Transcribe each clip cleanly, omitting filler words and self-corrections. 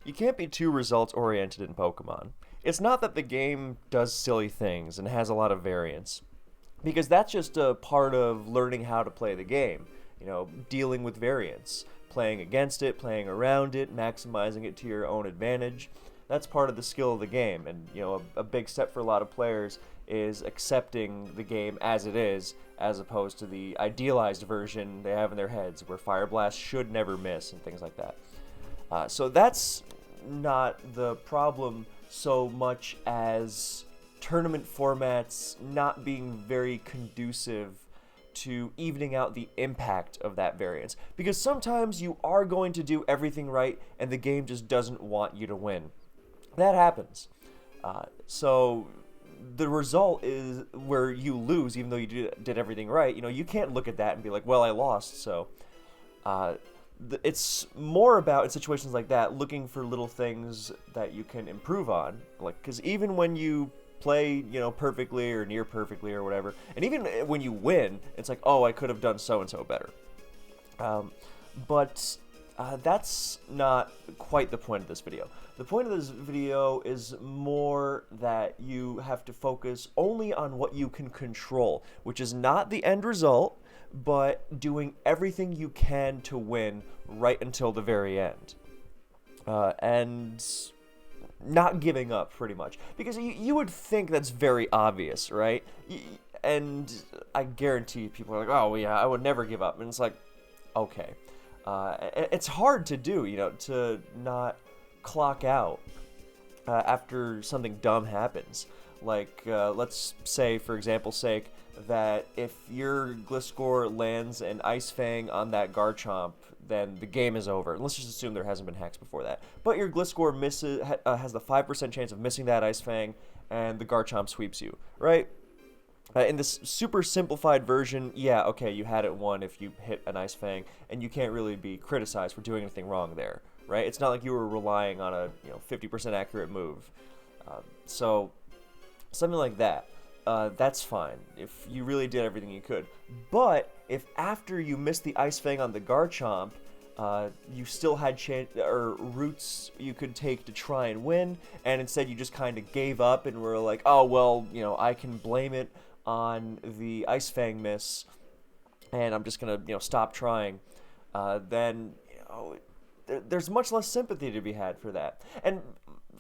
You can't be too results-oriented in Pokemon. It's not that the game does silly things and has a lot of variance, because that's just a part of learning how to play the game. Dealing with variance, playing against it, playing around it, maximizing it to your own advantage. That's part of the skill of the game, and a big step for a lot of players is accepting the game as it is, as opposed to the idealized version they have in their heads, where Fire Blast should never miss and things like that. So that's not the problem so much as tournament formats not being very conducive to evening out the impact of that variance. Because sometimes you are going to do everything right and the game just doesn't want you to win. That happens. So the result is where you lose even though you did everything right. You can't look at that and be like, well, I lost, so... It's more about, in situations like that, looking for little things that you can improve on. Because even when you play, perfectly or near perfectly or whatever, and even when you win, it's like, oh, I could have done so-and-so better. But that's not quite the point of this video. The point of this video is more that you have to focus only on what you can control, which is not the end result, but doing everything you can to win right until the very end. And not giving up, pretty much. Because you would think that's very obvious, right? And I guarantee people are like, oh, yeah, I would never give up. And it's like, okay. It's hard to do, to not clock out after something dumb happens. Let's say, for example's sake, that if your Gliscor lands an Ice Fang on that Garchomp, then the game is over. And let's just assume there hasn't been hacks before that. But your Gliscor has the 5% chance of missing that Ice Fang, and the Garchomp sweeps you, right? In this super simplified version, yeah, okay, you had it won if you hit an Ice Fang, and you can't really be criticized for doing anything wrong there, right? It's not like you were relying on a 50% accurate move. So something like that. That's fine, if you really did everything you could. But if after you missed the Ice Fang on the Garchomp, you still had routes you could take to try and win, and instead you just kind of gave up and were like, oh, well, I can blame it on the Ice Fang miss, and I'm just gonna, stop trying, then, there's much less sympathy to be had for that. And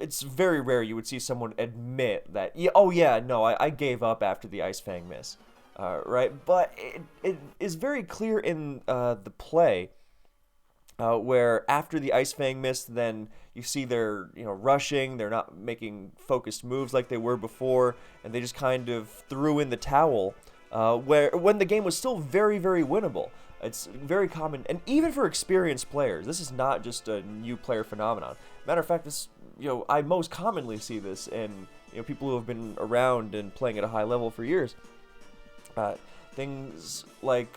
it's very rare you would see someone admit that, yeah, oh yeah, no, I gave up after the Ice Fang miss, right? But it is very clear in the play, where after the Ice Fang miss, then you see they're rushing, they're not making focused moves like they were before, and they just kind of threw in the towel, when the game was still very, very winnable. It's very common, and even for experienced players, this is not just a new player phenomenon. Matter of fact, this I most commonly see this in people who have been around and playing at a high level for years. Things like,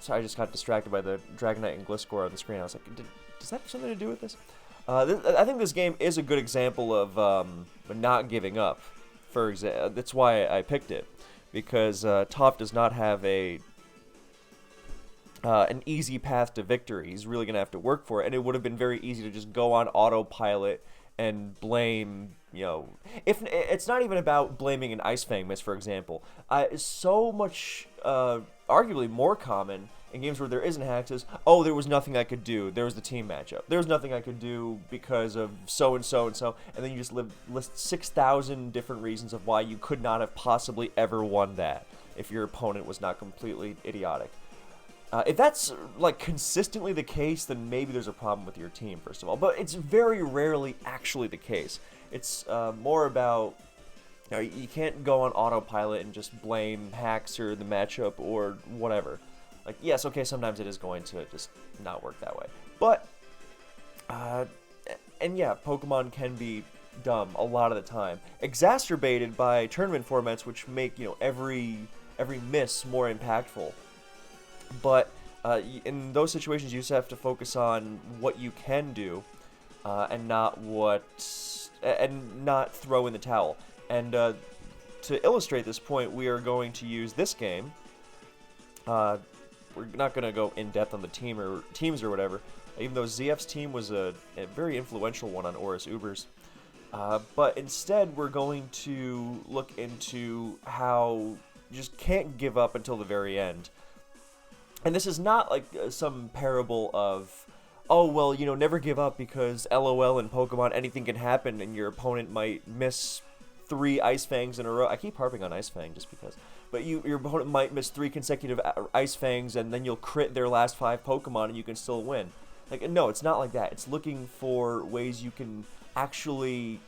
sorry, I just got distracted by the Dragonite and Gliscor on the screen. I was like, does that have something to do with this? I think this game is a good example of not giving up. For example, that's why I picked it, because Toph does not have an easy path to victory. He's really going to have to work for it, and it would have been very easy to just go on autopilot and blame, if it's not even about blaming an Ice Fang miss, for example. So much, arguably more common in games where there isn't hacks is, oh, there was nothing I could do. There was the team matchup. There was nothing I could do because of so-and-so and so, and then you just list 6,000 different reasons of why you could not have possibly ever won that if your opponent was not completely idiotic. If that's, consistently the case, then maybe there's a problem with your team, first of all. But it's very rarely actually the case. It's more about, you can't go on autopilot and just blame hacks or the matchup or whatever. Yes, okay, sometimes it is going to just not work that way. But, and yeah, Pokemon can be dumb a lot of the time. Exacerbated by tournament formats which make, every miss more impactful. But in those situations, you just have to focus on what you can do, and not throw in the towel. And to illustrate this point, we are going to use this game. We're not going to go in depth on the teams or whatever, even though ZF's team was a very influential one on Horus Ubers. But instead, we're going to look into how you just can't give up until the very end. And this is not like some parable of, oh, well, you know, never give up because LOL in Pokemon, anything can happen and your opponent might miss 3 Ice Fangs in a row. I keep harping on Ice Fang just because. But your opponent might miss 3 consecutive Ice Fangs and then you'll crit their last 5 Pokemon and you can still win. Like, no, it's not like that. It's looking for ways you can actually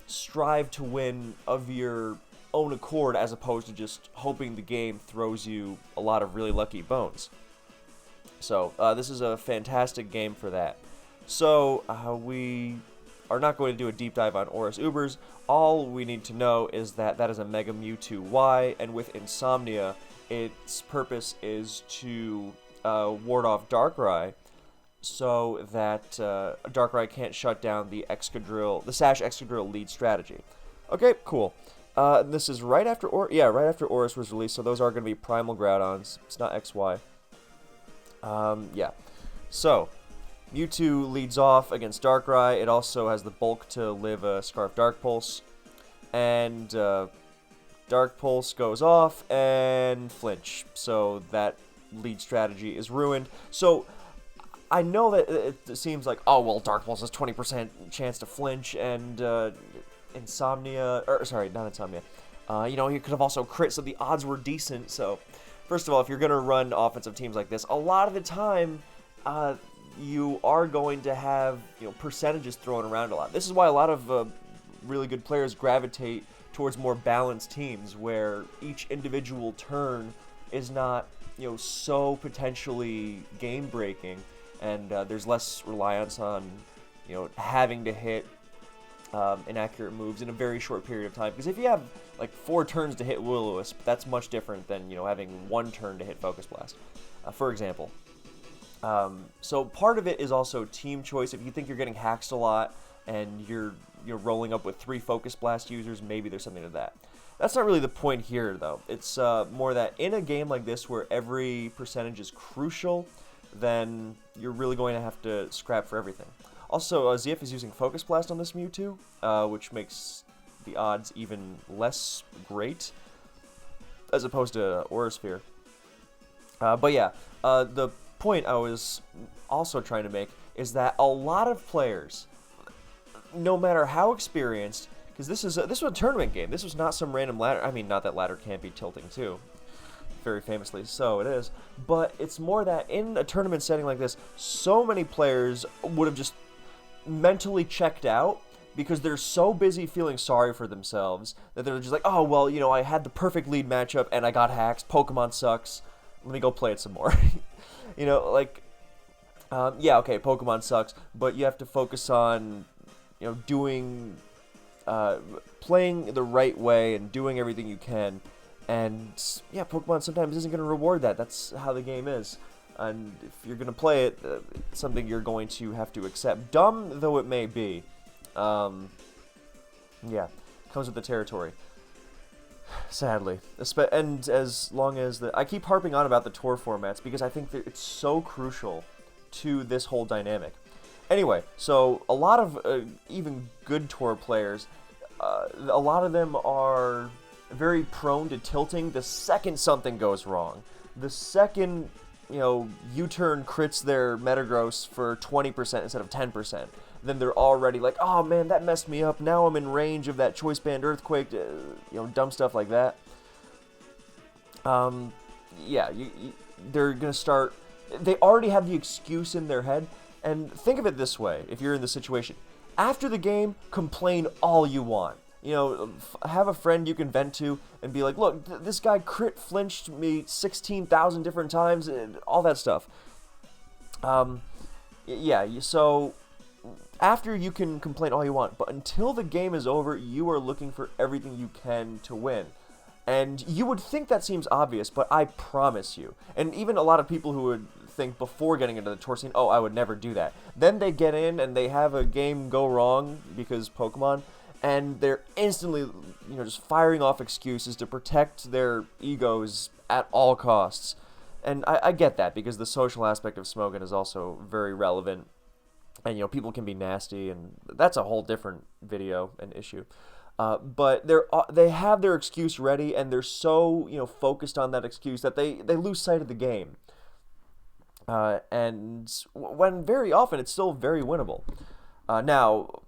strive to win of your own accord as opposed to just hoping the game throws you a lot of really lucky bones. So this is a fantastic game for that. So we are not going to do a deep dive on Horus Ubers. All we need to know is that that is a Mega Mewtwo Y, and with Insomnia, its purpose is to ward off Darkrai, so that Darkrai can't shut down the Sash Excadrill lead strategy. Okay, cool. This is right after right after Horus was released, so those are going to be Primal Groudons. It's not XY. Yeah. So, Mewtwo leads off against Darkrai. It also has the bulk to live a Scarf Dark Pulse. And Dark Pulse goes off and flinch. So that lead strategy is ruined. So I know that it seems like, oh, well, Dark Pulse has 20% chance to flinch, and Insomnia, or sorry, not Insomnia. You know, he could have also crit, so the odds were decent. So, first of all, if you're going to run offensive teams like this, a lot of the time, you are going to have, you know, percentages thrown around a lot. This is why a lot of really good players gravitate towards more balanced teams, where each individual turn is not, you know, so potentially game-breaking, and there's less reliance on, you know, having to hit inaccurate moves in a very short period of time. Because if you have like 4 turns to hit Will-O-Wisp, that's much different than, you know, having 1 turn to hit Focus Blast, for example. So part of it is also team choice. If you think you're getting haxed a lot and you're rolling up with 3 Focus Blast users, maybe there's something to that. That's not really the point here, though. It's more that in a game like this where every percentage is crucial, then you're really going to have to scrap for everything. Also, ZF is using Focus Blast on this Mewtwo, which makes the odds even less great, as opposed to Aura Sphere. But yeah, the point I was also trying to make is that a lot of players, no matter how experienced, because this was a tournament game. This was not some random ladder. I mean, not that ladder can't be tilting too. Very famously so it is. But it's more that in a tournament setting like this, so many players would have just mentally checked out because they're so busy feeling sorry for themselves that they're just like, oh, well, you know, I had the perfect lead matchup and I got hacked. Pokemon sucks. Let me go play it some more. You know, like, yeah, okay, Pokemon sucks, but you have to focus on, you know, doing, playing the right way and doing everything you can. And, yeah, Pokemon sometimes isn't going to reward that. That's how the game is. And if you're going to play it, it's something you're going to have to accept. Dumb though it may be. Yeah, comes with the territory. Sadly. And as long as I keep harping on about the tour formats because I think that it's so crucial to this whole dynamic. Anyway, so a lot of even good tour players, a lot of them are very prone to tilting the second something goes wrong. The second, you know, U-turn crits their Metagross for 20% instead of 10%. Then they're already like, oh man, that messed me up. Now I'm in range of that Choice Band Earthquake, you know, dumb stuff like that. Yeah, they're going to start, they already have the excuse in their head. And think of it this way, if you're in the situation. After the game, complain all you want. You know, have a friend you can vent to and be like, look, this guy crit flinched me 16,000 different times and all that stuff. Yeah, so after you can complain all you want, but until the game is over, you are looking for everything you can to win. And you would think that seems obvious, but I promise you, and even a lot of people who would think before getting into the tour scene, oh, I would never do that. Then they get in and they have a game go wrong because Pokemon, and they're instantly, you know, just firing off excuses to protect their egos at all costs. And I get that, because the social aspect of smoking is also very relevant. And, people can be nasty, and that's a whole different video and issue. But they have their excuse ready, and they're so, focused on that excuse that they lose sight of the game. And when very often it's still very winnable. Now,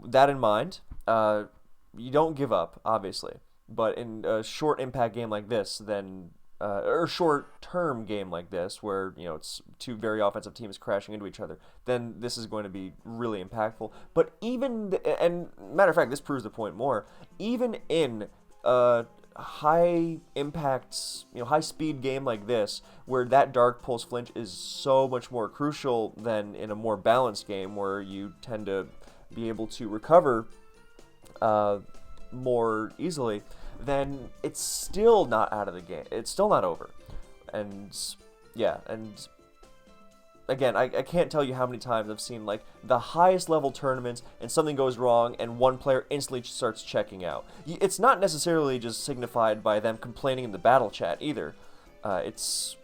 that in mind, you don't give up, obviously. But in a short impact game like this, then or short-term game like this, where it's two very offensive teams crashing into each other, then this is going to be really impactful. But and matter of fact, this proves the point more. Even in high impact, high speed game like this, where that dark pulse flinch is so much more crucial than in a more balanced game, where you tend to be able to recover more easily, then it's still not out of the game. It's still not over. And yeah, and again, I can't tell you how many times I've seen like the highest level tournaments and something goes wrong and one player instantly starts checking out. It's not necessarily just signified by them complaining in the battle chat either. It's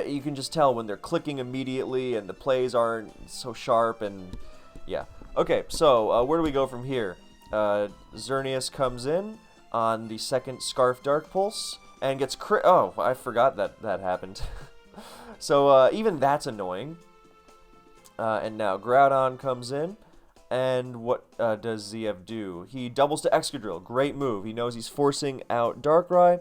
you can just tell when they're clicking immediately and the plays aren't so sharp, and yeah. Okay, so where do we go from here? Xerneas comes in on the second Scarf Dark Pulse and gets oh, I forgot that happened. So even that's annoying. And now Groudon comes in, and what does ZF do? He doubles to Excadrill. Great move. He knows he's forcing out Darkrai,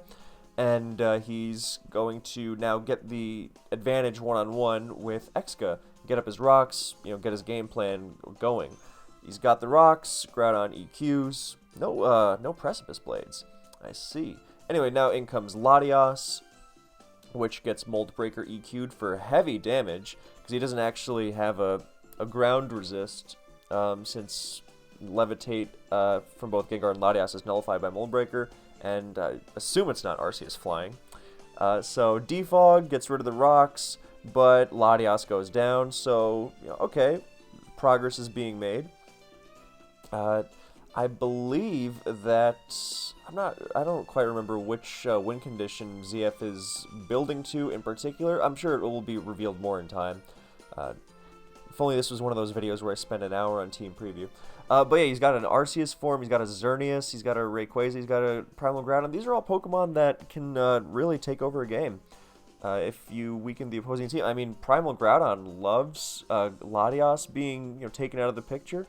and he's going to now get the advantage one-on-one with Exca. Get up his rocks, get his game plan going. He's got the rocks. Groudon EQs. No Precipice Blades. I see. Anyway, now in comes Latios, which gets Mold Breaker EQ'd for heavy damage, because he doesn't actually have a ground resist, since Levitate from both Gengar and Latios is nullified by Mold Breaker, and I assume it's not Arceus Flying. So Defog gets rid of the rocks, but Latios goes down, so, okay, progress is being made. I believe that I don't quite remember which win condition ZF is building to in particular. I'm sure it will be revealed more in time. If only this was one of those videos where I spent an hour on team preview. But yeah, he's got an Arceus form, he's got a Xerneas, he's got a Rayquaza, he's got a Primal Groudon. These are all Pokemon that can really take over a game if you weaken the opposing team. I mean, Primal Groudon loves Latios being taken out of the picture.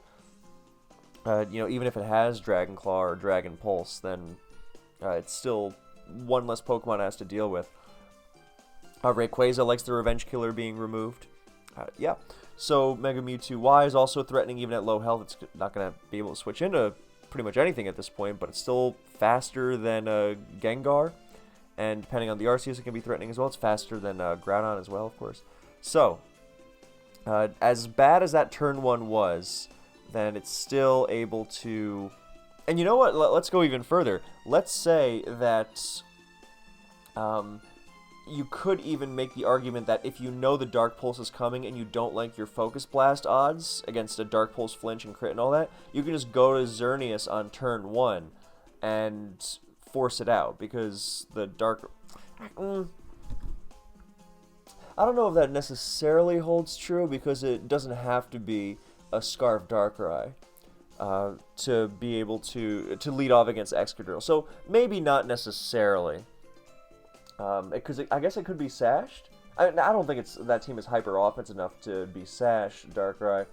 Even if it has Dragon Claw or Dragon Pulse, then it's still one less Pokemon it has to deal with. Rayquaza likes the Revenge Killer being removed. Yeah. So Mega Mewtwo Y is also threatening even at low health. It's not going to be able to switch into pretty much anything at this point, but it's still faster than Gengar. And depending on the Arceus, it can be threatening as well. It's faster than Groudon as well, of course. So, as bad as that turn one was, then it's still able to... And you know what? Let's go even further. Let's say that you could even make the argument that if you know the Dark Pulse is coming and you don't like your Focus Blast odds against a Dark Pulse flinch and crit and all that, you can just go to Xerneas on turn one and force it out, because the Dark... I don't know if that necessarily holds true, because it doesn't have to be a Scarf Darkrai to be able to lead off against Excadrill. So maybe not necessarily, because I guess it could be sashed. I don't think that team is hyper offense enough to be sashed Darkrai.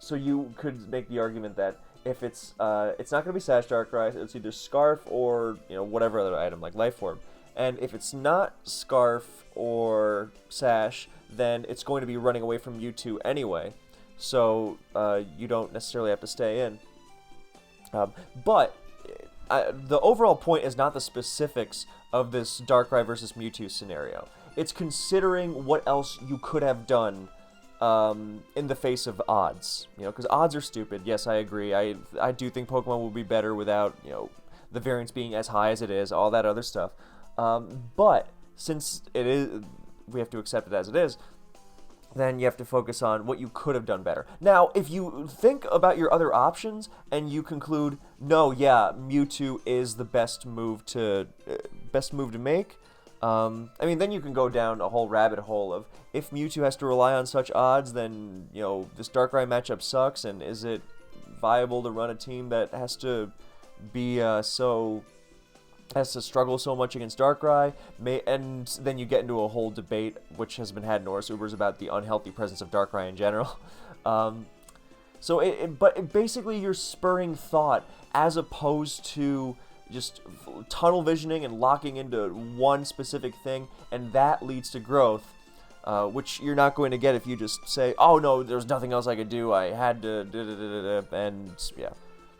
So you could make the argument that if it's not going to be sashed Darkrai, it's either Scarf or whatever other item like Life Orb. And if it's not Scarf or Sash, then it's going to be running away from Mewtwo anyway. So you don't necessarily have to stay in. But the overall point is not the specifics of this Darkrai versus Mewtwo scenario. It's considering what else you could have done in the face of odds. Because odds are stupid. Yes, I agree. I do think Pokemon will be better without the variance being as high as it is, all that other stuff. But since it is, we have to accept it as it is, then you have to focus on what you could have done better. Now, if you think about your other options and you conclude, no, yeah, Mewtwo is the best move to make, I mean, then you can go down a whole rabbit hole of if Mewtwo has to rely on such odds, then, you know, this Darkrai matchup sucks, and is it viable to run a team that has to be has to struggle so much against Darkrai? And then you get into a whole debate, which has been had in Norse Ubers, about the unhealthy presence of Darkrai in general. But basically you're spurring thought as opposed to just tunnel visioning and locking into one specific thing, and that leads to growth, which you're not going to get if you just say, oh no, there's nothing else I could do, I had to, and yeah.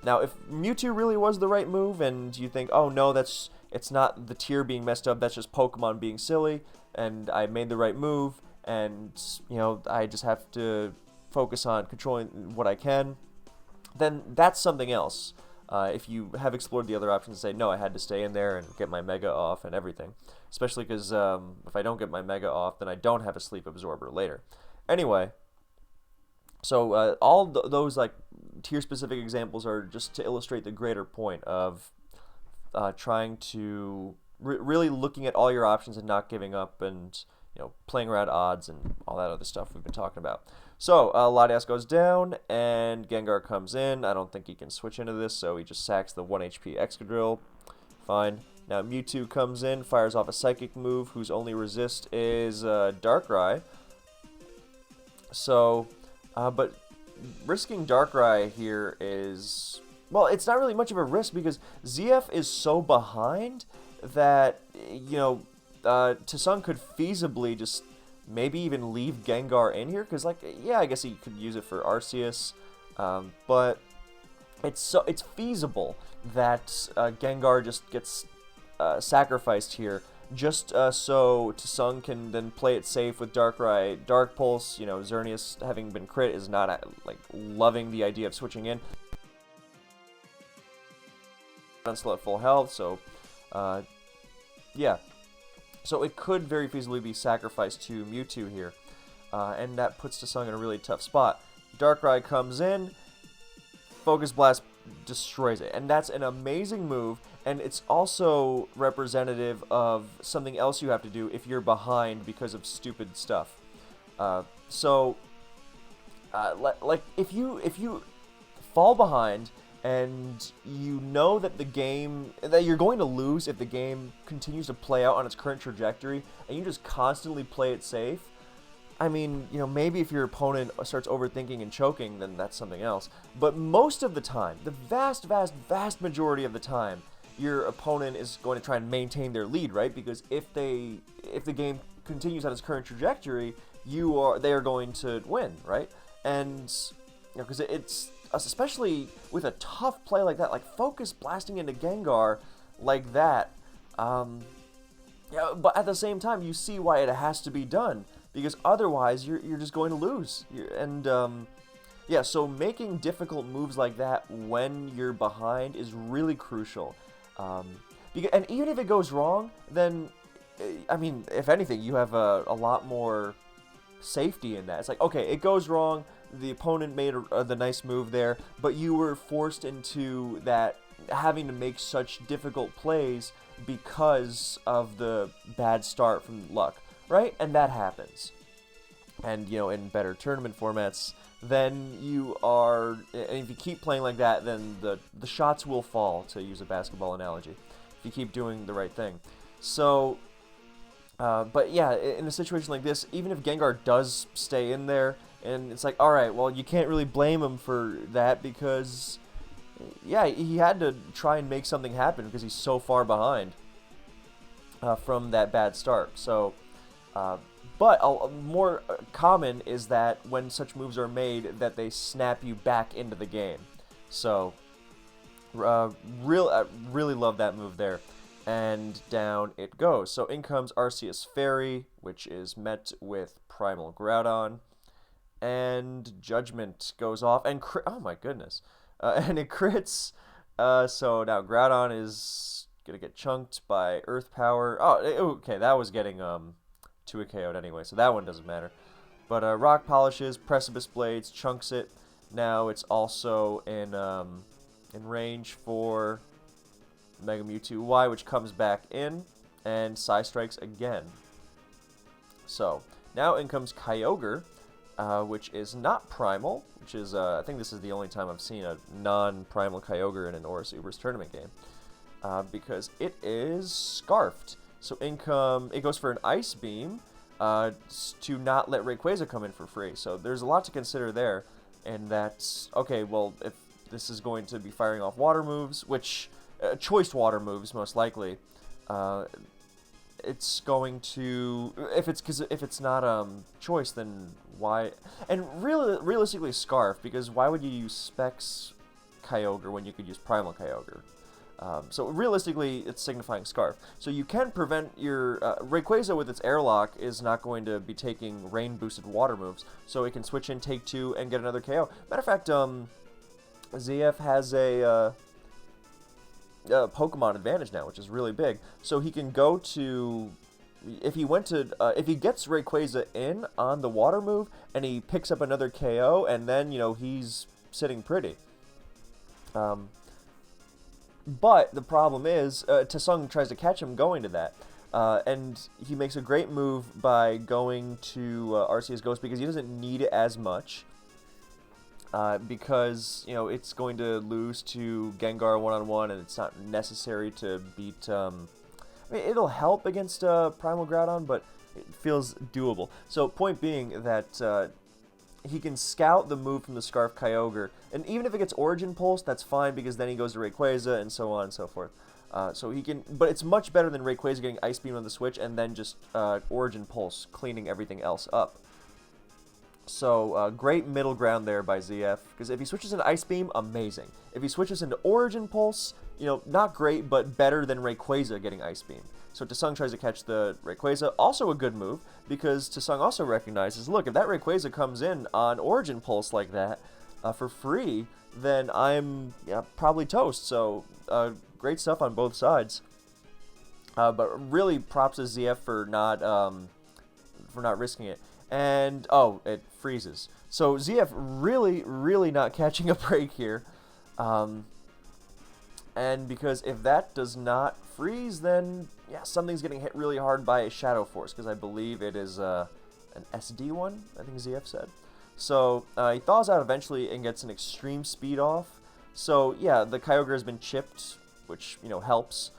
Now, if Mewtwo really was the right move, and you think, oh no, it's not the tier being messed up, that's just Pokemon being silly, and I made the right move, and, you know, I just have to focus on controlling what I can, then that's something else. If you have explored the other options and say, no, I had to stay in there and get my Mega off and everything. Especially because if I don't get my Mega off, then I don't have a Sleep Absorber later. Anyway, so all those like tier-specific examples are just to illustrate the greater point of trying to really looking at all your options and not giving up, and you know, playing around odds and all that other stuff we've been talking about. So, Latias goes down, and Gengar comes in. I don't think he can switch into this, so he just sacks the 1 HP Excadrill. Fine. Now, Mewtwo comes in, fires off a Psychic move, whose only resist is Darkrai. So, but risking Darkrai here is... well, it's not really much of a risk, because ZF is so behind that, you know, Tsung could feasibly just maybe even leave Gengar in here, because, like, yeah, I guess he could use it for Arceus, but it's feasible that Gengar just gets sacrificed here, just so Tsung can then play it safe with Darkrai, Dark Pulse. You know, Xerneas, having been crit, is not like loving the idea of switching in. Still at full health, so yeah. So it could very feasibly be sacrificed to Mewtwo here, and that puts Tsung in a really tough spot. Darkrai comes in, Focus Blast destroys it, and that's an amazing move, and it's also representative of something else you have to do if you're behind because of stupid stuff. Like if you fall behind, and you know that that you're going to lose if the game continues to play out on its current trajectory, and you just constantly play it safe, I mean, you know, maybe if your opponent starts overthinking and choking, then that's something else. But most of the time, the vast majority of the time, your opponent is going to try and maintain their lead, right? Because if the game continues on its current trajectory, they are going to win, right? And you know, because it's especially with a tough play like that, like Focus Blasting into Gengar like that, yeah, but at the same time, you see why it has to be done, because otherwise you're just going to lose. Yeah, so making difficult moves like that when you're behind is really crucial. And even if it goes wrong, then, I mean, if anything, you have a lot more safety in that. It's like, okay, it goes wrong, the opponent made the nice move there, but you were forced into that, having to make such difficult plays because of the bad start from luck, right? And that happens. And, you know, in better tournament formats, then you are, and if you keep playing like that, then the shots will fall, to use a basketball analogy, if you keep doing the right thing. So, but yeah, in a situation like this, even if Gengar does stay in there, and it's like, alright, well, you can't really blame him for that, because, yeah, he had to try and make something happen because he's so far behind from that bad start. So, but more common is that when such moves are made, that they snap you back into the game. So, really love that move there. And down it goes. So in comes Arceus Fairy, which is met with Primal Groudon. And Judgment goes off, and oh my goodness, and it crits. So now Groudon is gonna get chunked by Earth Power. Oh, okay, that was getting 2 KO'd anyway, so that one doesn't matter. But Rock Polishes, Precipice Blades, chunks it. Now it's also in range for Mega Mewtwo Y, which comes back in, and Psy strikes again. So now in comes Kyogre, which is not primal, which is, I think this is the only time I've seen a non-primal Kyogre in an Aura Supers tournament game, because it is Scarfed. So it goes for an Ice Beam to not let Rayquaza come in for free. So there's a lot to consider there, and that's, okay, well, if this is going to be firing off water moves, which, choice water moves most likely, it's going to, if it's not choice, then why? And really, realistically, Scarf, because why would you use Specs Kyogre when you could use Primal Kyogre? So realistically, it's signifying Scarf. So you can prevent your Rayquaza with its Airlock is not going to be taking rain boosted water moves, so it can switch in, take 2, and get another KO. Matter of fact, ZF has a Pokemon advantage now, which is really big. So he can go to, if he gets Rayquaza in on the water move and he picks up another KO, and then he's sitting pretty. But the problem is, Tsung tries to catch him going to that. And he makes a great move by going to Arceus Ghost because he doesn't need it as much. Because, it's going to lose to Gengar one-on-one, and it's not necessary to beat... I mean, it'll help against Primal Groudon, but it feels doable. So, point being that he can scout the move from the Scarf Kyogre, and even if it gets Origin Pulse, that's fine, because then he goes to Rayquaza, and so on and so forth. So he can... But it's much better than Rayquaza getting Ice Beam on the switch, and then just Origin Pulse, cleaning everything else up. So, great middle ground there by ZF, because if he switches into Ice Beam, amazing. If he switches into Origin Pulse, not great, but better than Rayquaza getting Ice Beam. So Tsung tries to catch the Rayquaza, also a good move, because Tsung also recognizes, look, if that Rayquaza comes in on Origin Pulse like that, for free, then I'm probably toast. So, great stuff on both sides. But really props to ZF for not risking it. And, oh, it freezes. So ZF really, really not catching a break here. And because if that does not freeze, then, something's getting hit really hard by a Shadow Force, because I believe it is an SD one, I think ZF said. So he thaws out eventually and gets an extreme speed off. So, yeah, the Kyogre has been chipped, which, helps.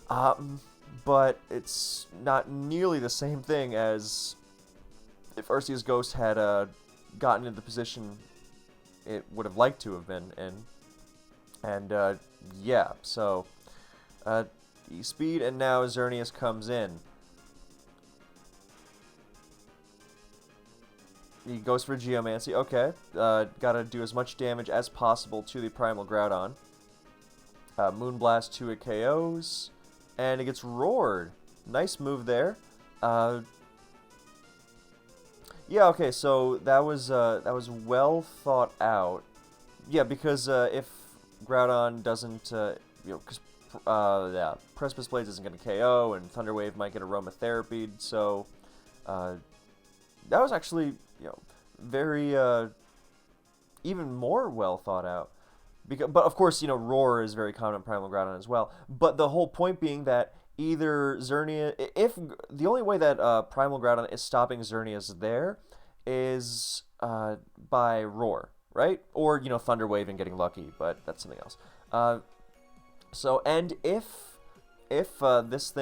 But it's not nearly the same thing as... if Arceus Ghost had gotten into the position it would have liked to have been in. And, yeah, so, E-Speed, and now Xerneas comes in. He goes for Geomancy, okay. Gotta do as much damage as possible to the Primal Groudon. Moonblast to it KOs, and it gets roared. Nice move there. Yeah, okay, so that was well thought out. Yeah, because if Groudon doesn't, because Precipice Blades isn't going to KO, and Thunder Wave might get Aromatherapy, so that was actually, very, even more well thought out. But of course, Roar is very common in Primal Groudon as well. But the whole point being that either Xerneas, if the only way that Primal Groudon is stopping Xerneas there is by Roar, right? Or Thunder Wave and getting lucky, but that's something else. So, and if Xerneas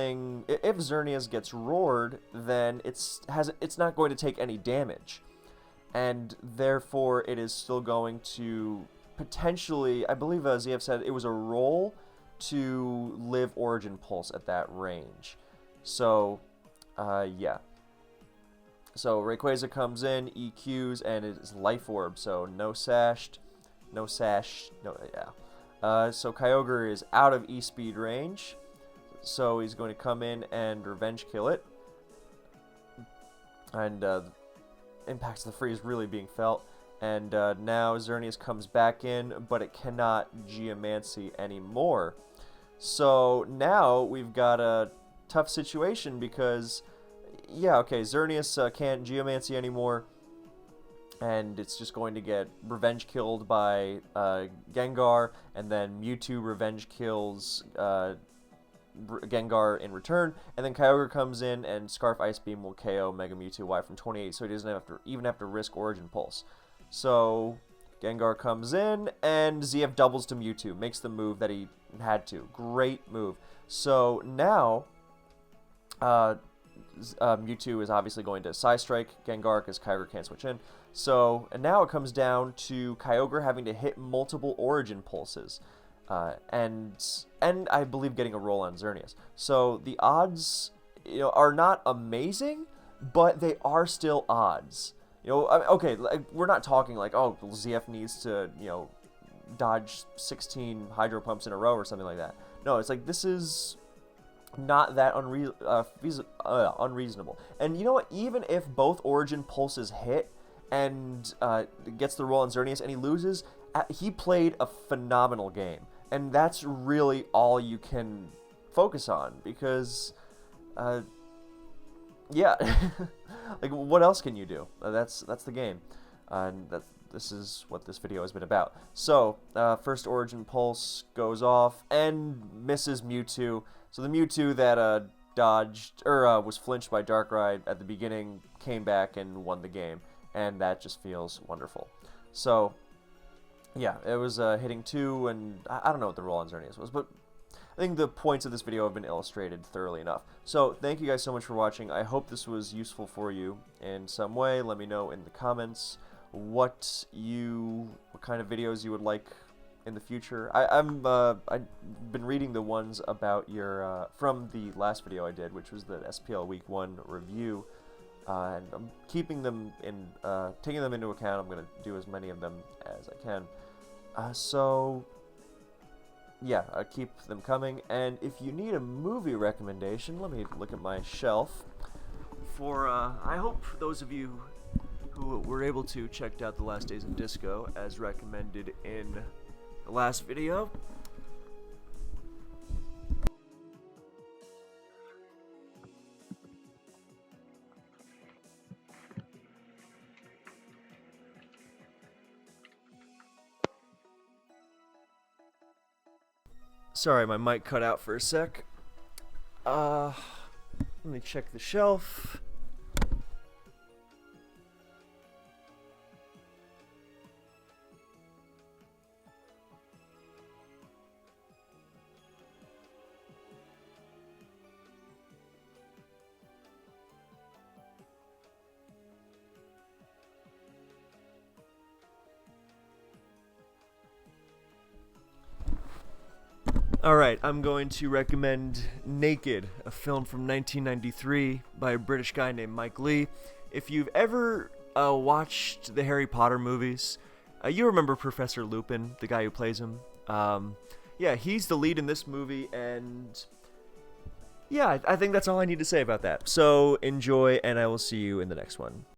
gets roared, then it's not going to take any damage, and therefore it is still going to potentially, I believe ZF said it was a roll to live Origin Pulse at that range. So, yeah. So Rayquaza comes in, EQs, and it is Life Orb, so no sash, so Kyogre is out of E-Speed range, so he's going to come in and Revenge Kill it. And impacts of the freeze really being felt. And now Xerneas comes back in, but it cannot Geomancy anymore. So now we've got a tough situation because, yeah, okay, Xerneas can't Geomancy anymore, and it's just going to get Revenge killed by Gengar, and then Mewtwo Revenge kills Gengar in return, and then Kyogre comes in and Scarf Ice Beam will KO Mega Mewtwo Y from 28, so he doesn't even have to risk Origin Pulse. So Gengar comes in, and ZF doubles to Mewtwo, makes the move that he had to. Great move. So now, Mewtwo is obviously going to Psy Strike Gengar because Kyogre can't switch in. So, and now it comes down to Kyogre having to hit multiple Origin Pulses. And I believe getting a roll on Xerneas. So the odds, are not amazing, but they are still odds. Okay, we're not talking like, oh, ZF needs to, dodge 16 Hydro Pumps in a row or something like that. No, it's like, this is not that unreasonable. And you know what? Even if both Origin Pulses hit and gets the roll on Xerneas and he loses, he played a phenomenal game. And that's really all you can focus on because, yeah, like what else can you do? That's the game, and this is what this video has been about. So first Origin Pulse goes off and misses Mewtwo. So the Mewtwo that dodged or was flinched by Darkrai at the beginning came back and won the game, and that just feels wonderful. So. Yeah, it was hitting 2, and I don't know what the roll on Xerneas was, but I think the points of this video have been illustrated thoroughly enough. So, thank you guys so much for watching. I hope this was useful for you in some way. Let me know in the comments what kind of videos you would like in the future. I've been reading the ones about your, from the last video I did, which was the SPL Week 1 review. And I'm keeping them in, taking them into account. I'm going to do as many of them as I can. So, yeah, keep them coming. And if you need a movie recommendation, let me look at my shelf. I hope those of you who were able to check out The Last Days of Disco, as recommended in the last video. Sorry, my mic cut out for a sec. Let me check the shelf. Alright, I'm going to recommend Naked, a film from 1993 by a British guy named Mike Leigh. If you've ever watched the Harry Potter movies, you remember Professor Lupin, the guy who plays him. Yeah, he's the lead in this movie, and yeah, I think that's all I need to say about that. So enjoy, and I will see you in the next one.